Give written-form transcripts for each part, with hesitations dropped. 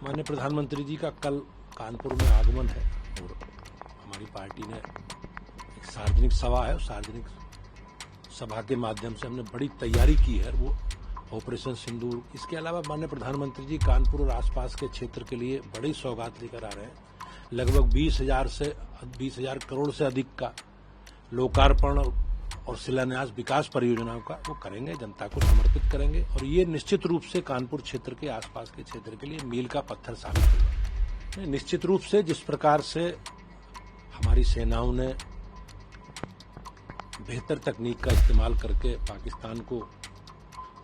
माननीय प्रधानमंत्री जी का कल कानपुर में आगमन है और हमारी पार्टी ने एक सार्वजनिक सभा है। सार्वजनिक सभा के माध्यम से हमने बड़ी तैयारी की है, वो ऑपरेशन सिंदूर। इसके अलावा माननीय प्रधानमंत्री जी कानपुर और आसपास के क्षेत्र के लिए बड़ी सौगात लेकर आ रहे हैं। लगभग 20,000 करोड़ से अधिक का लोकार्पण और शिलान्यास विकास परियोजनाओं का वो करेंगे, जनता को समर्पित करेंगे और ये निश्चित रूप से कानपुर क्षेत्र के आसपास के क्षेत्र के लिए मील का पत्थर साबित होगा। निश्चित रूप से जिस प्रकार से हमारी सेनाओं ने बेहतर तकनीक का इस्तेमाल करके पाकिस्तान को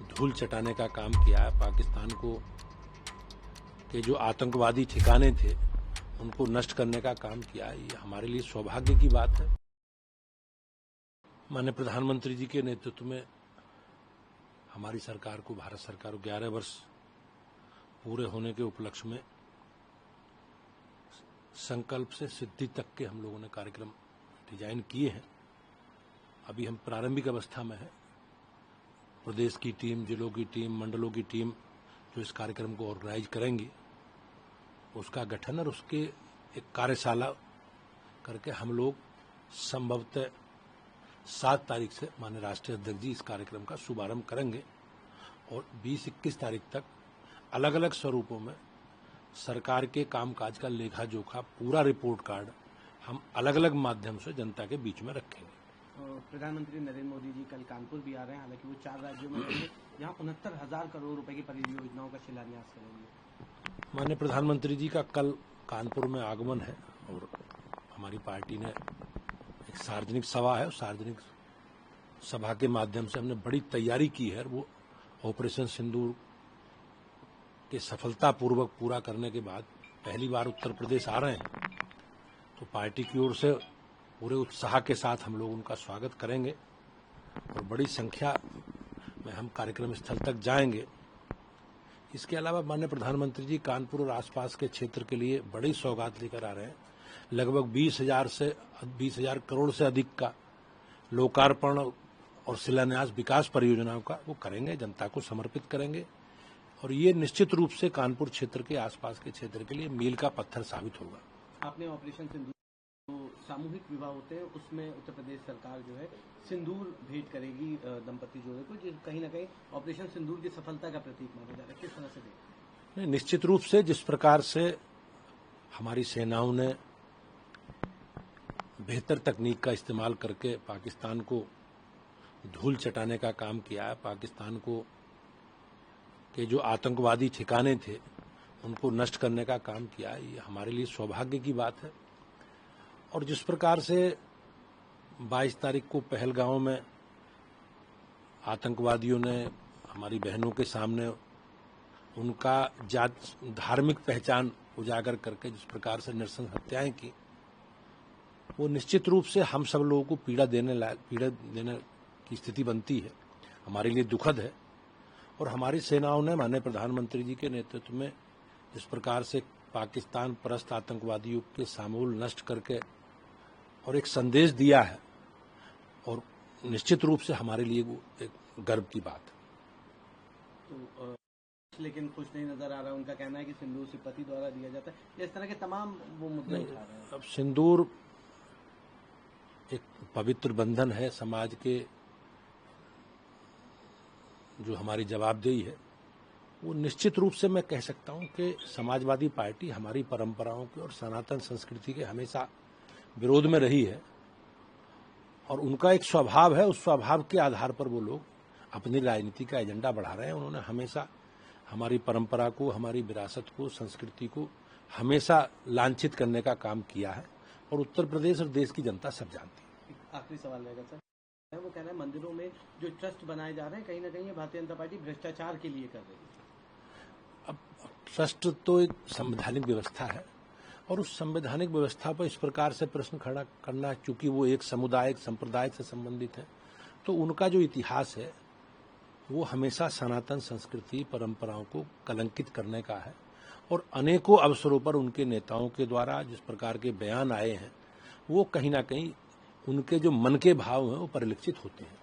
धूल चटाने का काम किया है, पाकिस्तान को के जो आतंकवादी ठिकाने थे उनको नष्ट करने का काम किया है, ये हमारे लिए सौभाग्य की बात है। माननीय प्रधानमंत्री जी के नेतृत्व में हमारी सरकार को, भारत सरकार को 11 वर्ष पूरे होने के उपलक्ष्य में संकल्प से सिद्धि तक के हम लोगों ने कार्यक्रम डिजाइन किए हैं। अभी हम प्रारंभिक अवस्था में हैं। प्रदेश की टीम, जिलों की टीम, मंडलों की टीम जो इस कार्यक्रम को ऑर्गेनाइज करेंगी, उसका गठन और उसके एक कार्यशाला करके हम लोग संभवतः 7 तारीख से माननीय राष्ट्रीय अध्यक्ष जी इस कार्यक्रम का शुभारंभ करेंगे और 20-21 तारीख तक अलग अलग स्वरूपों में सरकार के कामकाज का लेखा जोखा, पूरा रिपोर्ट कार्ड हम अलग अलग माध्यम से जनता के बीच में रखेंगे। प्रधानमंत्री नरेंद्र मोदी जी कल कानपुर भी आ रहे हैं, हालांकि वो 4 राज्यों में रहेंगे, जहां 69,000 करोड़ रुपए की परियोजनाओं का शिलान्यास करेंगे। माननीय प्रधानमंत्री जी का कल कानपुर में आगमन है और हमारी पार्टी ने एक सार्वजनिक सभा है। सार्वजनिक सभा के माध्यम से हमने बड़ी तैयारी की है, वो ऑपरेशन सिंदूर के सफलतापूर्वक पूरा करने के बाद पहली बार उत्तर प्रदेश आ रहे हैं, तो पार्टी की ओर से पूरे उत्साह के साथ हम लोग उनका स्वागत करेंगे और बड़ी संख्या में हम कार्यक्रम स्थल तक जाएंगे। इसके अलावा माननीय प्रधानमंत्री जी कानपुर और आसपास के क्षेत्र के लिए बड़ी सौगात लेकर आ रहे हैं। लगभग 20,000 करोड़ से अधिक का लोकार्पण और शिलान्यास विकास परियोजनाओं का वो करेंगे, जनता को समर्पित करेंगे और ये निश्चित रूप से कानपुर क्षेत्र के आसपास के क्षेत्र के लिए मील का पत्थर साबित होगा। आपने ऑपरेशन सिंदूर जो सामूहिक विवाह होते हैं उसमें उत्तर प्रदेश सरकार जो है सिंदूर भेंट करेगी दंपति जोड़े को, जो कहीं ना कहीं ऑपरेशन सिंदूर की सफलता का प्रतीक माना जा रहा है, किस तरह से देखते हैं? निश्चित रूप से जिस प्रकार से हमारी सेनाओं ने बेहतर तकनीक का इस्तेमाल करके पाकिस्तान को धूल चटाने का काम किया है, पाकिस्तान को के जो आतंकवादी ठिकाने थे उनको नष्ट करने का काम किया है, ये हमारे लिए सौभाग्य की बात है। और जिस प्रकार से 22 तारीख को पहलगांव में आतंकवादियों ने हमारी बहनों के सामने उनका धार्मिक पहचान उजागर करके जिस प्रकार से नृशंस हत्याएं की, वो निश्चित रूप से हम सब लोगों को पीड़ा देने की स्थिति बनती है, हमारे लिए दुखद है। और हमारी सेनाओं ने माननीय प्रधानमंत्री जी के नेतृत्व में जिस प्रकार से पाकिस्तान परस्त आतंकवादियों के समूल नष्ट करके और एक संदेश दिया है, और निश्चित रूप से हमारे लिए वो एक गर्व की बात है। तो लेकिन खुश नहीं नजर आ रहा, उनका कहना है कि सिंदूर सिर्फ पति द्वारा दिया जाता है, इस तरह के तमाम वो मुद्दे उठा रहे हैं। अब सिंदूर एक पवित्र बंधन है, समाज के जो हमारी जवाबदेही है, वो निश्चित रूप से मैं कह सकता हूं कि समाजवादी पार्टी हमारी परंपराओं के और सनातन संस्कृति के हमेशा विरोध में रही है और उनका एक स्वभाव है, उस स्वभाव के आधार पर वो लोग अपनी राजनीति का एजेंडा बढ़ा रहे हैं। उन्होंने हमेशा हमारी परंपरा को, हमारी विरासत को, संस्कृति को हमेशा लांछित करने का काम किया है और उत्तर प्रदेश और देश की जनता सब जानती है। आखिरी सवाल रहेगा सर, वो कह रहे हैं मंदिरों में जो ट्रस्ट बनाए जा रहे हैं कहीं ना कहीं भारतीय जनता पार्टी भ्रष्टाचार के लिए कर रही है। अब ट्रस्ट तो एक संवैधानिक व्यवस्था है और उस संवैधानिक व्यवस्था पर इस प्रकार से प्रश्न खड़ा करना, चूंकि वो एक समुदाय, एक संप्रदाय से संबंधित है, तो उनका जो इतिहास है वो हमेशा सनातन संस्कृति परंपराओं को कलंकित करने का है और अनेकों अवसरों पर उनके नेताओं के द्वारा जिस प्रकार के बयान आए हैं वो कहीं ना कहीं उनके जो मन के भाव हैं वो परिलक्षित होते हैं।